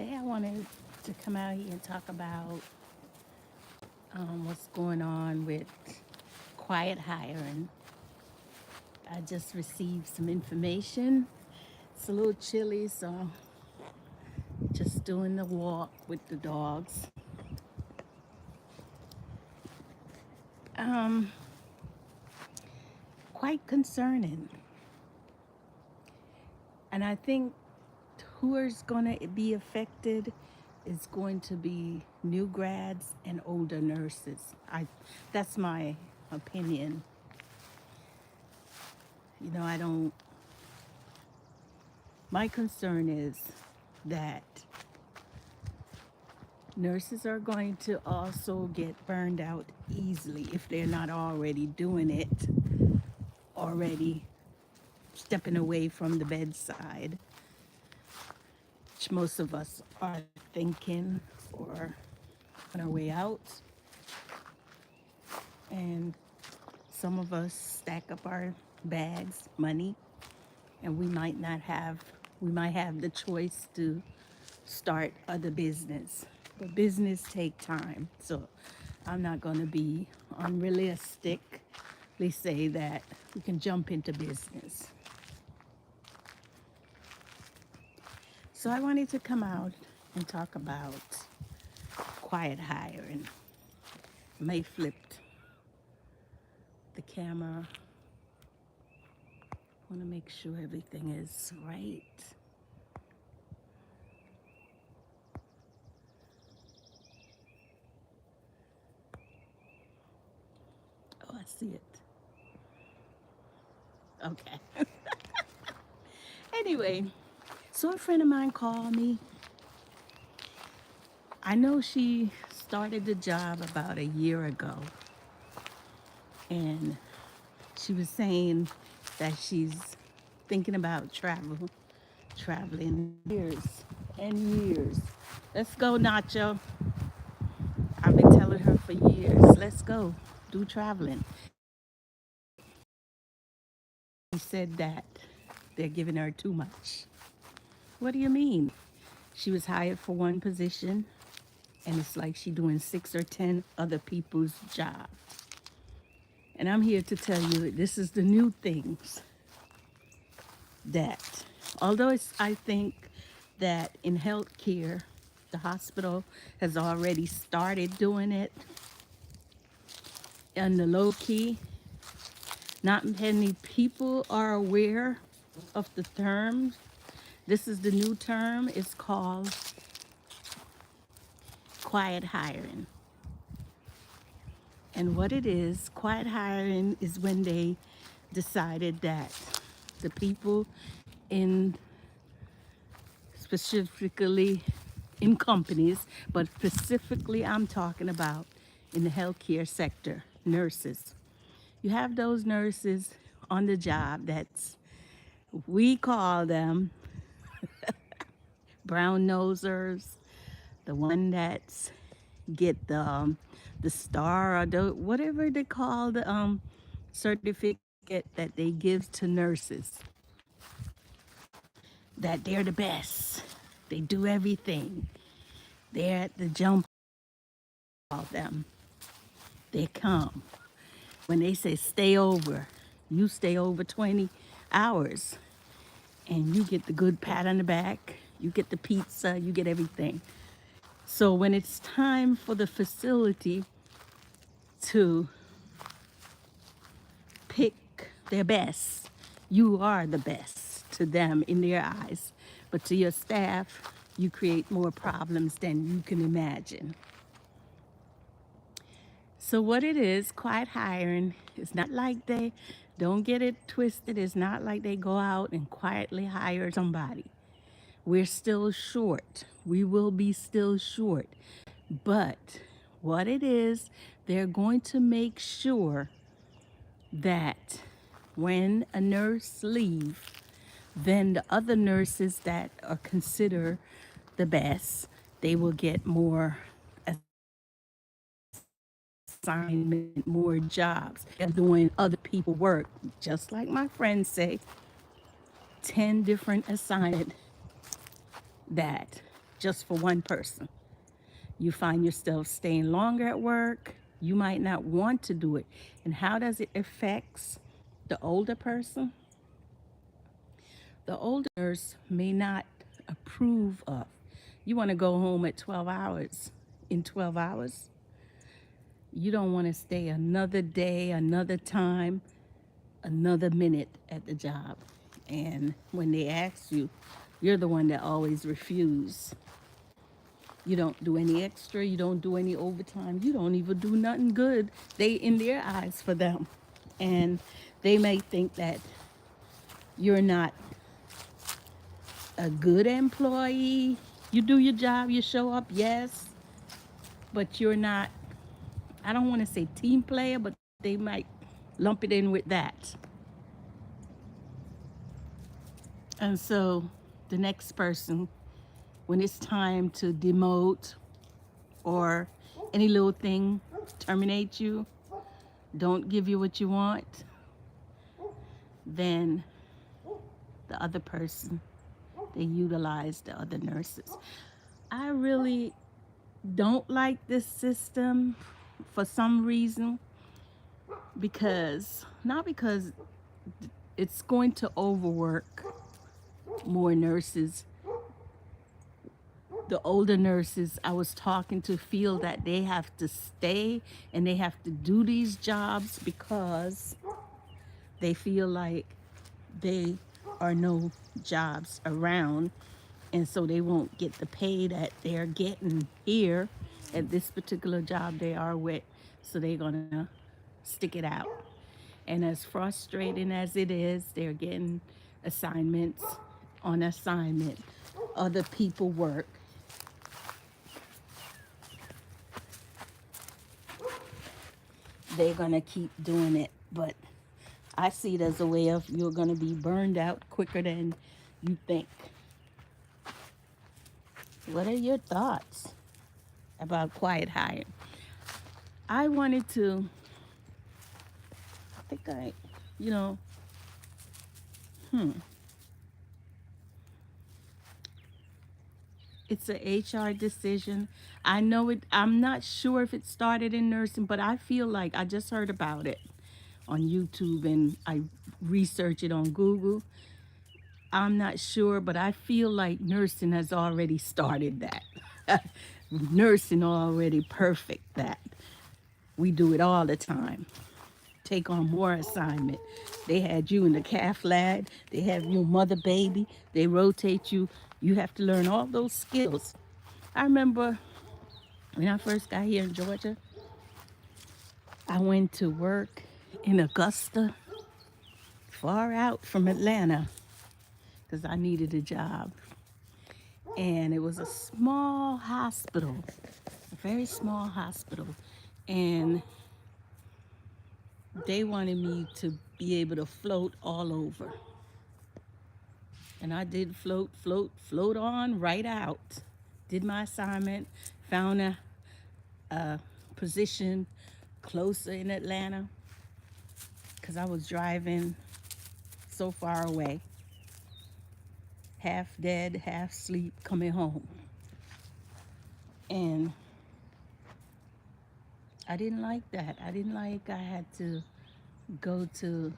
Today I wanted to come out here and talk about what's going on with quiet hiring. I just received some information. It's a little chilly, so just doing the walk with the dogs. Um, Quite concerning. And I think who is going to be affected is going to be new grads and older nurses. That's my opinion. I don't, my concern is that nurses are going to also get burned out easily if they're not already doing it, already stepping away from the bedside, which most of us are thinking or on our way out. And some of us stack up our bags, money, and we might have the choice to start other business. But business take time. So I'm not going to be unrealistic. They say that we can jump into business. So I wanted to come out and talk about quiet hiring. May flipped the camera. I want to make sure everything is right. Oh, I see it. Okay. Anyway, so a friend of mine called me. I know she started the job about a year ago, and she was saying that she's thinking about traveling years and years. Let's go, Nacho. I've been telling her for years, let's go, do traveling. She said that they're giving her too much. What do you mean? She was hired for one position, and it's like she's doing 6 or 10 other people's job. And I'm here to tell you this is the new things that, although I think that in healthcare, the hospital has already started doing it on the low key. Not many people are aware of the term. This is the new term. It's called quiet hiring. And what it is, quiet hiring is when they decided that the people in specifically in companies, but specifically I'm talking about in the healthcare sector, nurses. You have those nurses on the job that's, we call them brown nosers, the one that's get the star or whatever they call the certificate that they give to nurses, that they're the best. They do everything. They're at the jump of them. They come. When they say stay over, you stay over 20 hours and you get the good pat on the back, you get the pizza, you get everything. So when it's time for the facility to pick their best, you are the best to them in their eyes. But to your staff, you create more problems than you can imagine. So what it is, quiet hiring, it's not like they, don't get it twisted, it's not like they go out and quietly hire somebody. We're still short. We will be still short. But what it is, they're going to make sure that when a nurse leaves, then the other nurses that are considered the best, they will get more assignment, more jobs, and doing other people work. Just like my friends say, 10 different assignments that just for one person. You find yourself staying longer at work. You might not want to do it. And how does it affect the older person? The older nurse may not approve of. You want to go home at 12 hours. In 12 hours, you don't want to stay another day, another time, another minute at the job. And when they ask you, you're the one that always refuse. You don't do any extra, you don't do any overtime, you don't even do nothing good. They in their eyes for them. And they may think that you're not a good employee. You do your job, you show up, yes, but you're not, I don't want to say team player, but they might lump it in with that. And so the next person, when it's time to demote or any little thing, terminate you, don't give you what you want, then the other person, they utilize the other nurses. I really don't like this system for some reason, because not because it's going to overwork more nurses. The older nurses I was talking to feel that they have to stay and they have to do these jobs because they feel like they are no jobs around, and so they won't get the pay that they're getting here at this particular job they are with, so they're gonna stick it out. And as frustrating as it is, they're getting assignments on assignment, other people work. They're gonna keep doing it, but I see it as a way of you're gonna be burned out quicker than you think. What are your thoughts about quiet hiring? I wanted to, I think I, you know, it's a HR decision. I know it, I'm not sure if it started in nursing, but I feel like I just heard about it on YouTube and I researched it on Google. I'm not sure, but I feel like nursing has already started that. Nursing already perfect that. We do it all the time. Take on more assignment. They had you in the calf lab. They have you mother baby. They rotate you. You have to learn all those skills. I remember when I first got here in Georgia, I went to work in Augusta, far out from Atlanta, because I needed a job. And it was a small hospital, a very small hospital. And they wanted me to be able to float all over. And I did float on right out. Did my assignment, found a position closer in Atlanta because I was driving so far away, half dead, half asleep, coming home. And I didn't like that. I didn't like I had to go to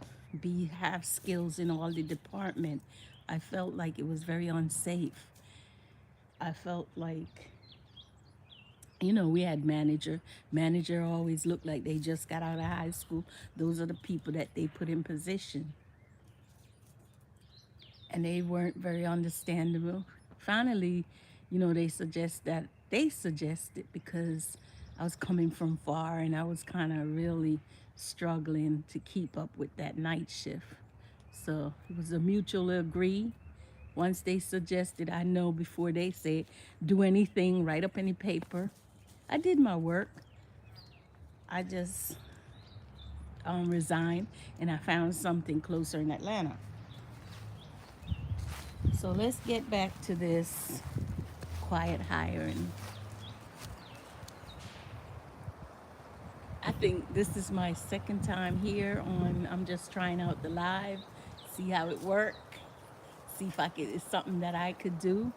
have skills in all the department. I felt like it was very unsafe. I felt like, we had manager. Manager always looked like they just got out of high school. Those are the people that they put in position. And they weren't very understandable. Finally, they suggested because I was coming from far and I was kind of really struggling to keep up with that night shift. So it was a mutual agree. Once they suggested, I know before they said, do anything, write up any paper. I did my work. I just resigned and I found something closer in Atlanta. So let's get back to this quiet hiring. I think this is my second time here I'm just trying out the live, see how it works, see if it's something that I could do.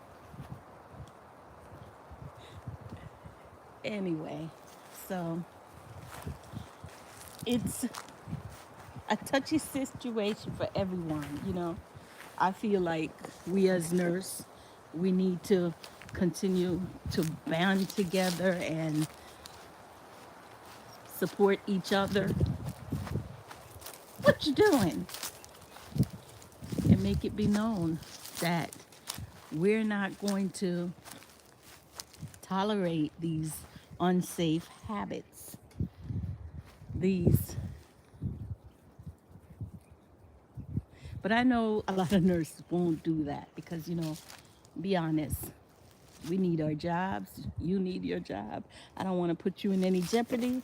Anyway, so it's a touchy situation for everyone, you know. I feel like we as nurse, we need to continue to band together and support each other. What you doing? And make it be known that we're not going to tolerate these unsafe habits. These, but I know a lot of nurses won't do that because, you know, be honest, we need our jobs. You need your job. I don't want to put you in any jeopardy.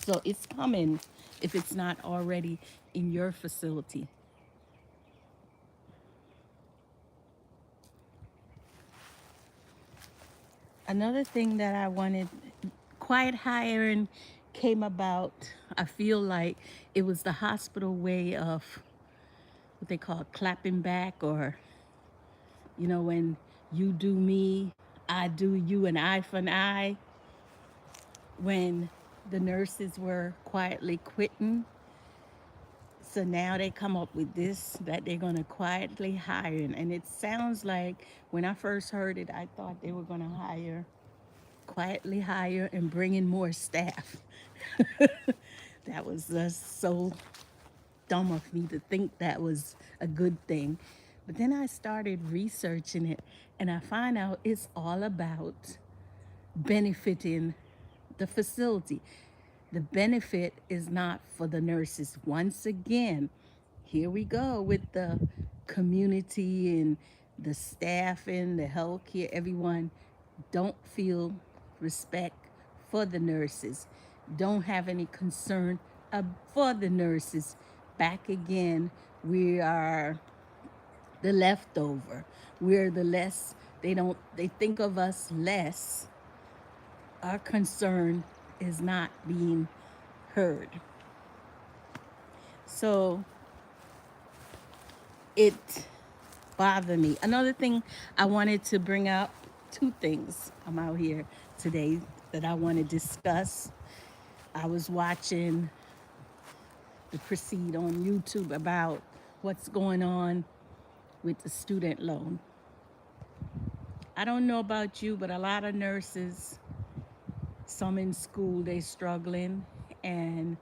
So it's coming if it's not already in your facility. Another thing that I wanted, quiet hiring came about. I feel like it was the hospital way of what they call clapping back, or, you know, when you do me, I do you, an eye for an eye. When the nurses were quietly quitting, so now they come up with this that they're going to quietly hire. And it sounds like when I first heard it, I thought they were going to quietly hire and bring in more staff. That was just so dumb of me to think that was a good thing. But then I started researching it and I find out it's all about benefiting the facility. The benefit is not for the nurses. Once again, here we go with the community and the staff and the healthcare. Everyone don't feel respect for the nurses, don't have any concern for the nurses. Back again, we are the leftover. We're the less, they think of us less. Our concern is not being heard. So it bothered me. Another thing I wanted to bring up, two things I'm out here today that I want to discuss. I was watching the proceed on YouTube about what's going on with the student loan. I don't know about you, but a lot of nurses, some in school, they struggling and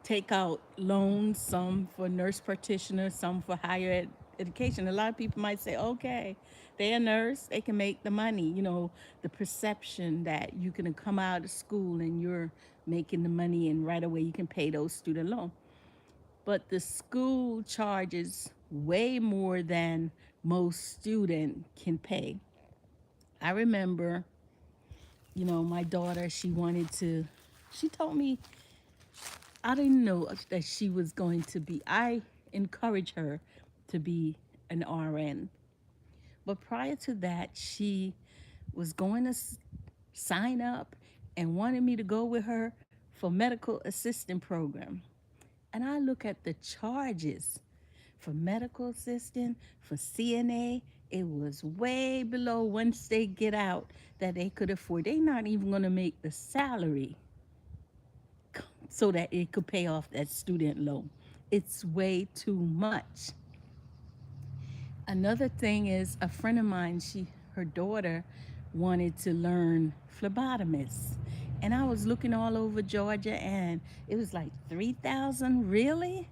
take out loans, some for nurse practitioners, some for education. A lot of people might say, okay, they're a nurse, they can make the money. You know, the perception that you can come out of school and you're making the money and right away you can pay those student loans. But the school charges way more than most student can pay. I remember, you know, my daughter, she told me, I didn't know that she was going to be, I encouraged her to be an RN. But prior to that, she was going to sign up and wanted me to go with her for medical assistant program. And I look at the charges for medical assistant, for CNA, it was way below once they get out that they could afford. They're not even going to make the salary so that it could pay off that student loan. It's way too much. Another thing is a friend of mine, her daughter wanted to learn phlebotomist. And I was looking all over Georgia and it was like 3,000, really?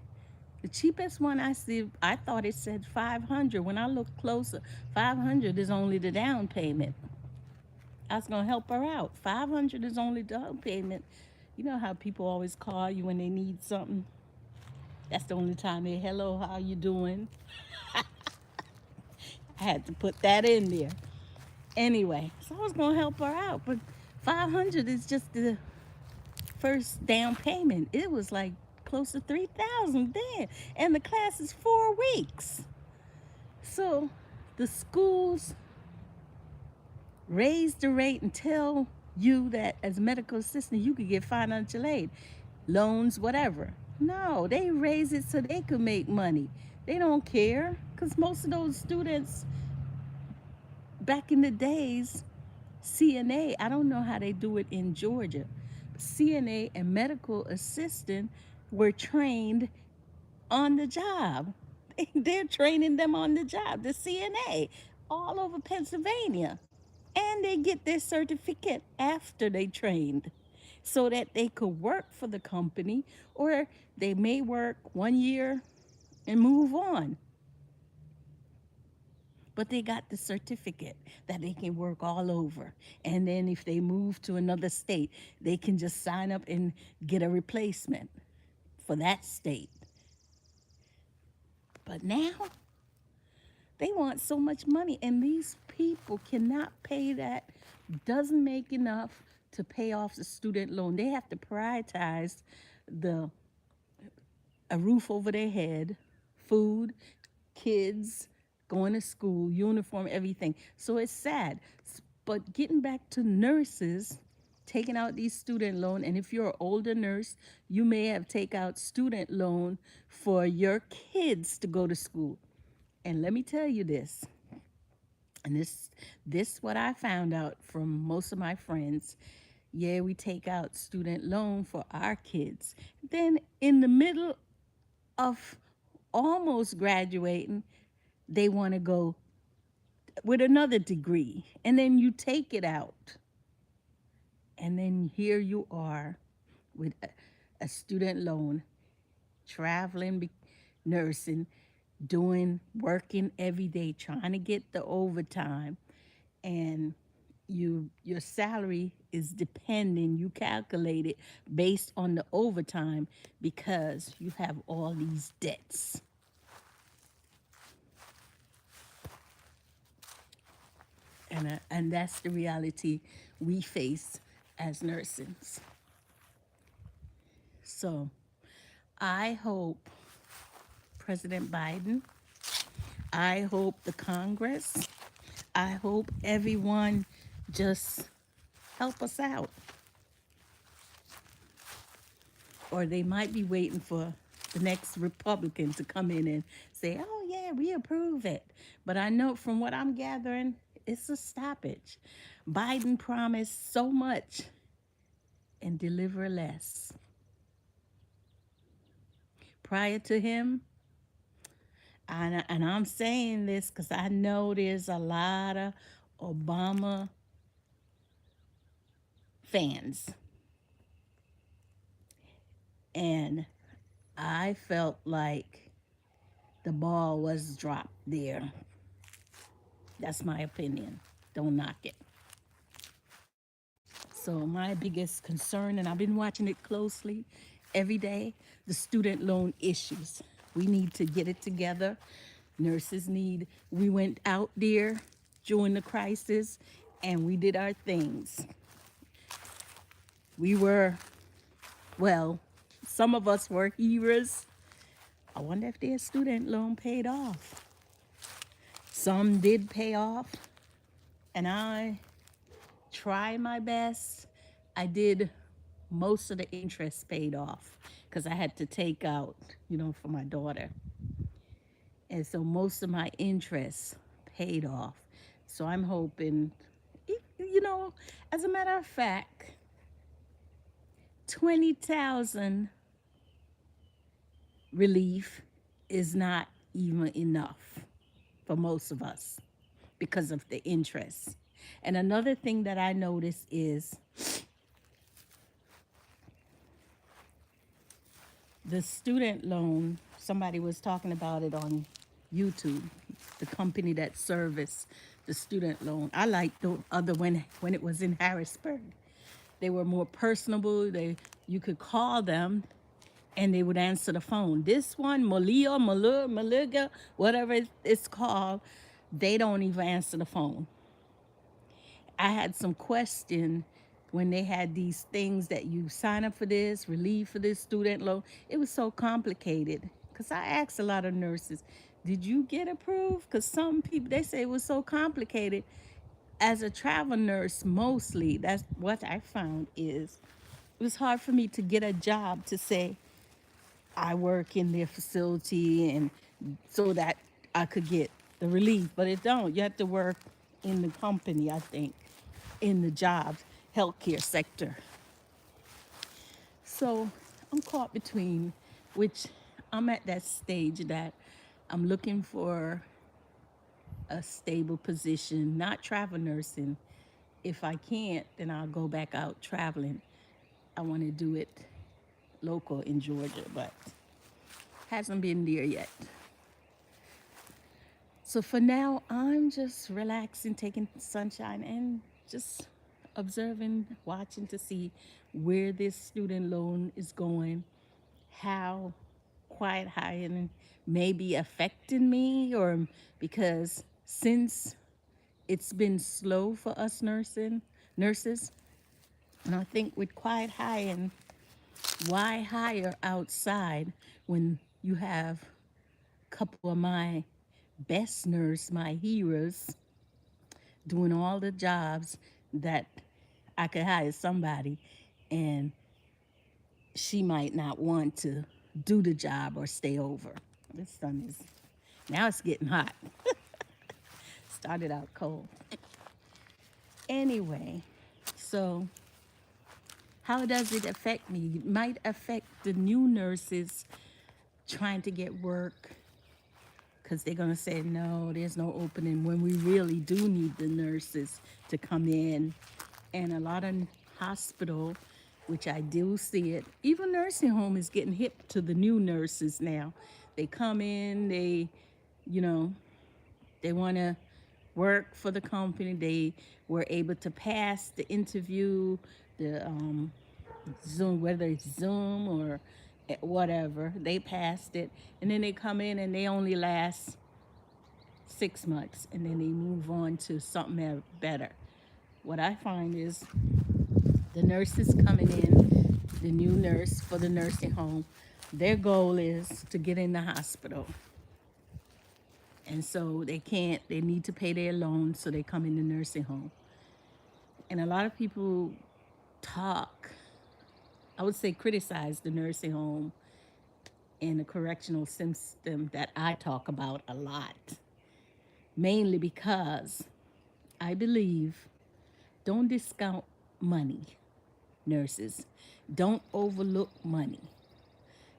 The cheapest one I see, I thought it said 500. When I looked closer, 500 is only the down payment. I was gonna help her out. 500 is only down payment. You know how people always call you when they need something? That's the only time they, hello, how you doing? I had to put that in there. Anyway, so I was gonna help her out, but 500 is just the first down payment. It was like close to 3,000 then, and the class is 4 weeks. So the schools raise the rate and tell you that as a medical assistant you could get financial aid, loans, whatever. No, they raise it so they could make money. They don't care. Because most of those students back in the days, CNA, I don't know how they do it in Georgia. CNA and medical assistant were trained on the job. They're training them on the job, the CNA, all over Pennsylvania. And they get their certificate after they trained so that they could work for the company, or they may work 1 year and move on. But they got the certificate that they can work all over. And then if they move to another state, they can just sign up and get a replacement for that state. But now they want so much money, and these people cannot pay that, doesn't make enough to pay off the student loan. They have to prioritize the a roof over their head, food, kids, going to school, uniform, everything. So it's sad. But getting back to nurses, taking out these student loan, and if you're an older nurse, you may have take out student loan for your kids to go to school. And let me tell you this, and this what I found out from most of my friends. Yeah, we take out student loan for our kids. Then in the middle of almost graduating, they want to go with another degree. And then you take it out. And then here you are with a student loan, traveling, nursing, doing, working every day, trying to get the overtime. And your salary is depending, you calculate it based on the overtime because you have all these debts. And that's the reality we face as nurses. So I hope President Biden, I hope the Congress, I hope everyone just help us out. Or they might be waiting for the next Republican to come in and say, oh, yeah, we approve it. But I know from what I'm gathering, it's a stoppage. Biden promised so much and deliver less. Prior to him, and I'm saying this because I know there's a lot of Obama fans. And I felt like the ball was dropped there. That's my opinion. Don't knock it. So my biggest concern, and I've been watching it closely every day, the student loan issues. We need to get it together. Nurses need, we went out there during the crisis and we did our things. We were, well, some of us were heroes. I wonder if their student loan paid off. Some did pay off, and I tried my best. I did most of the interest paid off because I had to take out, for my daughter. And so most of my interest paid off. So I'm hoping, as a matter of fact, 20,000 relief is not even enough for most of us because of the interest. And another thing that I noticed is the student loan. Somebody was talking about it on YouTube, the company that serviced the student loan. I liked the other when it was in Harrisburg. They were more personable. You could call them and they would answer the phone. This one, Maliga, whatever it's called, they don't even answer the phone. I had some question when they had these things that you sign up for this, relieve for this student loan. It was so complicated because I asked a lot of nurses, did you get approved? Because some people, they say it was so complicated. As a travel nurse, mostly, that's what I found is it was hard for me to get a job to say I work in their facility and so that I could get the relief, but it don't. You have to work in the company, I think, in the jobs, healthcare sector. So I'm caught between, which I'm at that stage that I'm looking for a stable position, not travel nursing. If I can't, then I'll go back out traveling. I want to do it local in Georgia, but hasn't been there yet. So for now, I'm just relaxing, taking sunshine, and just observing, watching to see where this student loan is going, how quiet hiring may be affecting me, or because since it's been slow for us nurses, and I think with quiet hiring, why hire outside when you have a couple of my best nurse, my heroes, doing all the jobs that I could hire somebody, and she might not want to do the job or stay over. This sun is, now it's getting hot. Started out cold. Anyway, so how does it affect me? It might affect the new nurses trying to get work because they're going to say, no, there's no opening when we really do need the nurses to come in. And a lot of hospital, which I do see it, even nursing home is getting hip to the new nurses now. They come in, you know, they want to work for the company. They were able to pass the interview, the Zoom, whether it's Zoom or whatever, they passed it. And then they come in and they only last 6 months and then they move on to something better. What I find is the nurses coming in, the new nurse for the nursing home, their goal is to get in the hospital. And so they need to pay their loan, so they come in the nursing home. And a lot of people talk, I would say criticize the nursing home and the correctional system that I talk about a lot. Mainly because I believe don't discount money, nurses. Don't overlook money.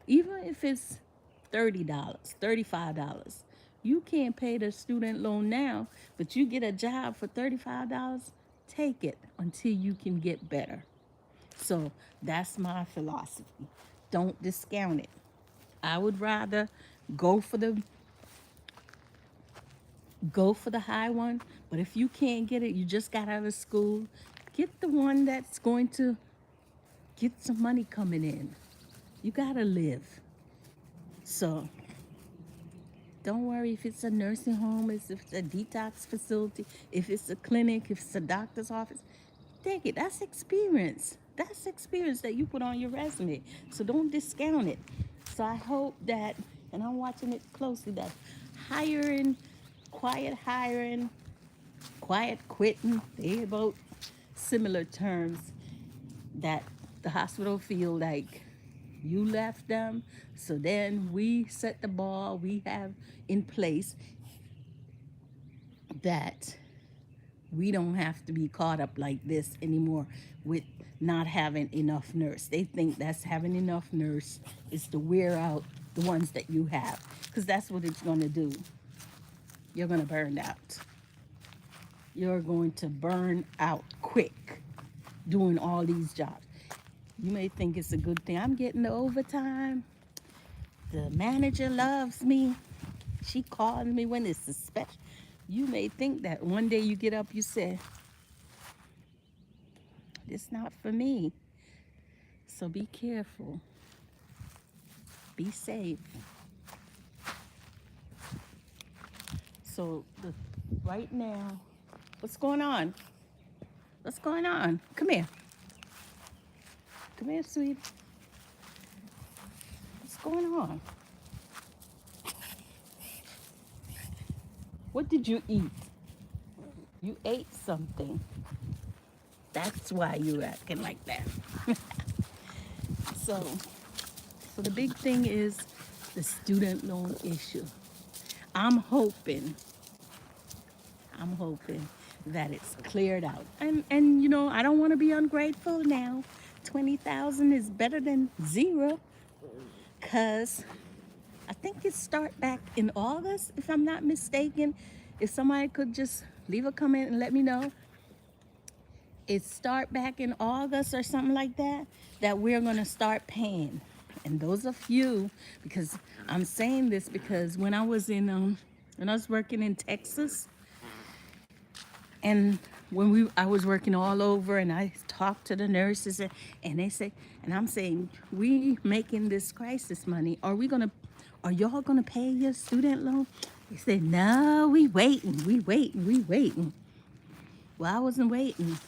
Even if it's $30, $35, you can't pay the student loan now, but you get a job for $35, take it until you can get better. So that's my philosophy. Don't discount it. I would rather go for the high one, but if you can't get it, you just got out of school, get the one that's going to get some money coming in. You gotta live. So don't worry if it's a nursing home, if it's a detox facility, if it's a clinic, if it's a doctor's office. Take it. That's experience. That's experience that you put on your resume. So don't discount it. So I hope that, and I'm watching it closely, that hiring, quiet quitting, they're both similar terms, that the hospital feel like you left them. So then we set the bar, we have in place that we don't have to be caught up like this anymore with not having enough nurse. They think that's having enough nurse is to wear out the ones that you have, because that's what it's going to do. You're going to burn out. You're going to burn out quick doing all these jobs. You may think it's a good thing. I'm getting the overtime. The manager loves me. She calls me when it's a special. You may think that one day you get up, you say, it's not for me. So be careful. Be safe. So right now, what's going on? What's going on? Come here. Come here, sweetie. What's going on? What did you eat? You ate something. That's why you're acting like that. So the big thing is the student loan issue. I'm hoping, I'm hoping that it's cleared out. And you know, I don't want to be ungrateful now. 20,000 is better than zero, cuz I think it start back in August if I'm not mistaken. If somebody could just leave a comment and let me know. It start back in August or something like that, that we're going to start paying. And those of you, because I'm saying this because when I was working in Texas, and I was working all over, and I talked to the nurses, and they say, and I'm saying, we making this crisis money. Are y'all gonna pay your student loan? They said, no, we waiting. Well, I wasn't waiting.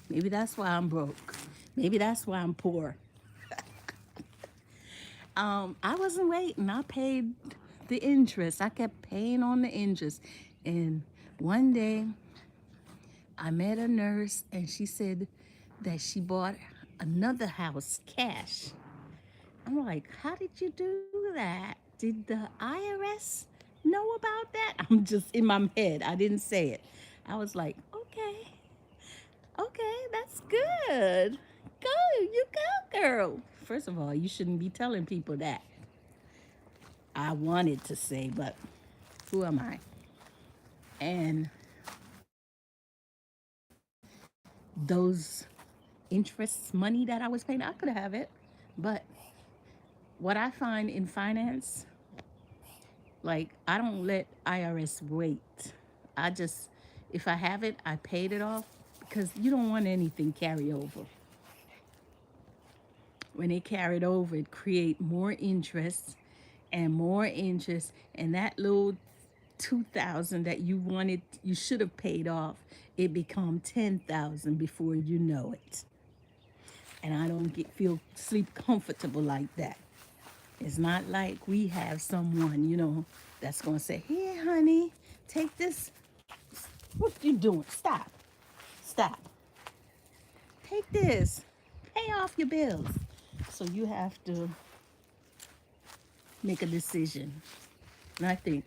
Maybe that's why I'm broke. Maybe that's why I'm poor. I wasn't waiting. I paid the interest. I kept paying on the interest. And one day I met a nurse and she said that she bought another house cash. I'm like, how did you do that? Did the IRS know about that? I'm just in my head. I didn't say it. I was like, okay, okay, that's good. Go, you go, girl. First of all, you shouldn't be telling people that. I wanted to say, but who am I? And those interests, money that I was paying, I could have it. But what I find in finance, like, I don't let IRS wait. I just, if I have it, I paid it off because you don't want anything carry over. When it carried over, it create more interest and more interest, and that little 2,000 that you should have paid off, it become 10,000 before you know it. And I don't feel sleep comfortable like that. It's not like we have someone, that's gonna say, "Here, honey, take this. What you doing? Stop, stop. Take this. Pay off your bills." So you have to make a decision. And I think,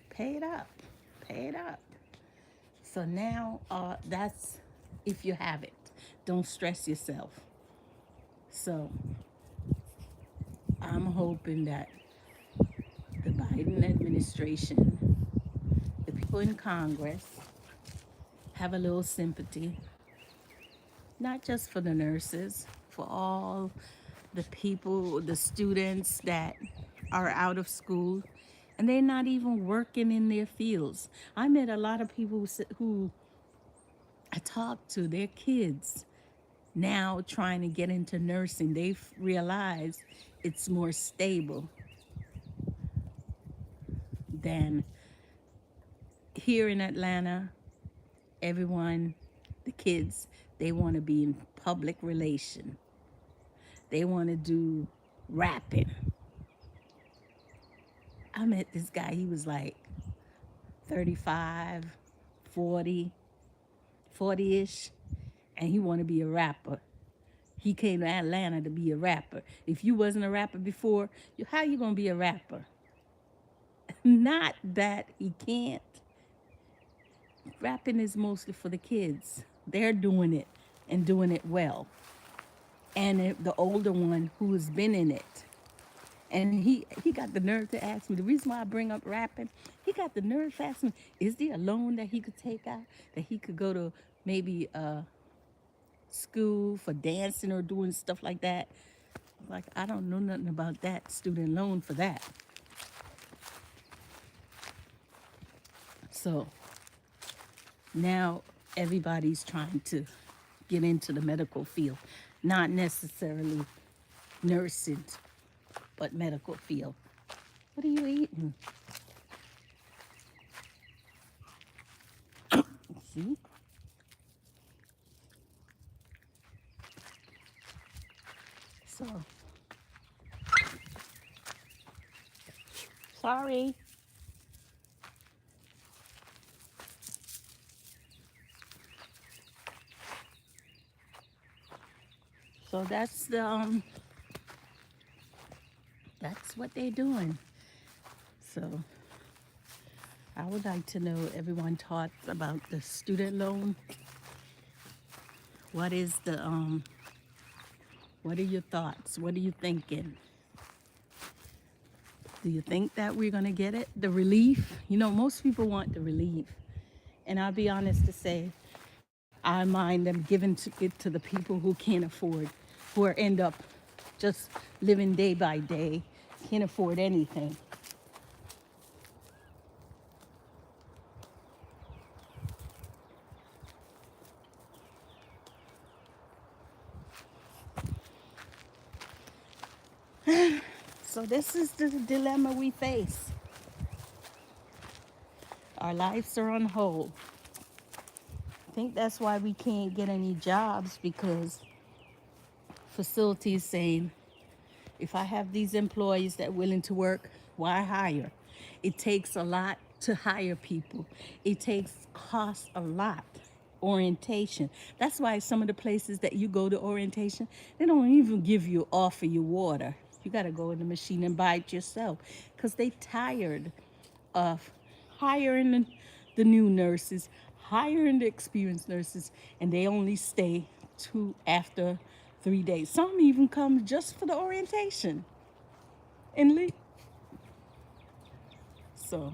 pay it up, pay it up. So now, that's if you have it. Don't stress yourself. So I'm hoping that the Biden administration, the people in Congress, have a little sympathy, not just for the nurses, for all the people, the students that are out of school and they're not even working in their fields. I met a lot of people who I talked to, their kids now trying to get into nursing. They've realized it's more stable than here in Atlanta. Everyone, the kids, they want to be in public relation. They want to do rapping. I met this guy, he was like 35, 40, 40-ish, and he wanted to be a rapper. He came to Atlanta to be a rapper. If you wasn't a rapper before, how you going to be a rapper? Not that he can't. Rapping is mostly for the kids. They're doing it and doing it well. And the older one who has been in it. And he got the nerve to ask me, the reason why I bring up rapping, he got the nerve to ask me, is there a loan that he could take out, that he could go to maybe school for dancing or doing stuff like that? Like, I don't know nothing about that student loan for that. So now everybody's trying to get into the medical field, not necessarily nursing, but medical field. What are you eating? See? So, sorry. So that's what they're doing. So I would like to know everyone's thoughts about the student loan. What is the what are your thoughts? What are you thinking? Do you think that we're gonna get it? The relief? You know, most people want the relief. And I'll be honest to say, I mind them giving it to the people who can't afford, who are end up just living day by day, can't afford anything. So this is the dilemma we face. Our lives are on hold. I think that's why we can't get any jobs, because facilities saying, if I have these employees that are willing to work, why hire? It takes a lot to hire people. It takes cost a lot. Orientation. That's why some of the places that you go to orientation, they don't even offer you water. You got to go in the machine and buy it yourself, because they tired of hiring the new nurses, hiring the experienced nurses, and they only stay 3 days. Some even come just for the orientation and leave. So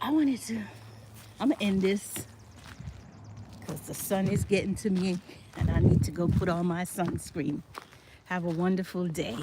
I'm gonna end this because the sun is getting to me and I need to go put on my sunscreen. Have a wonderful day.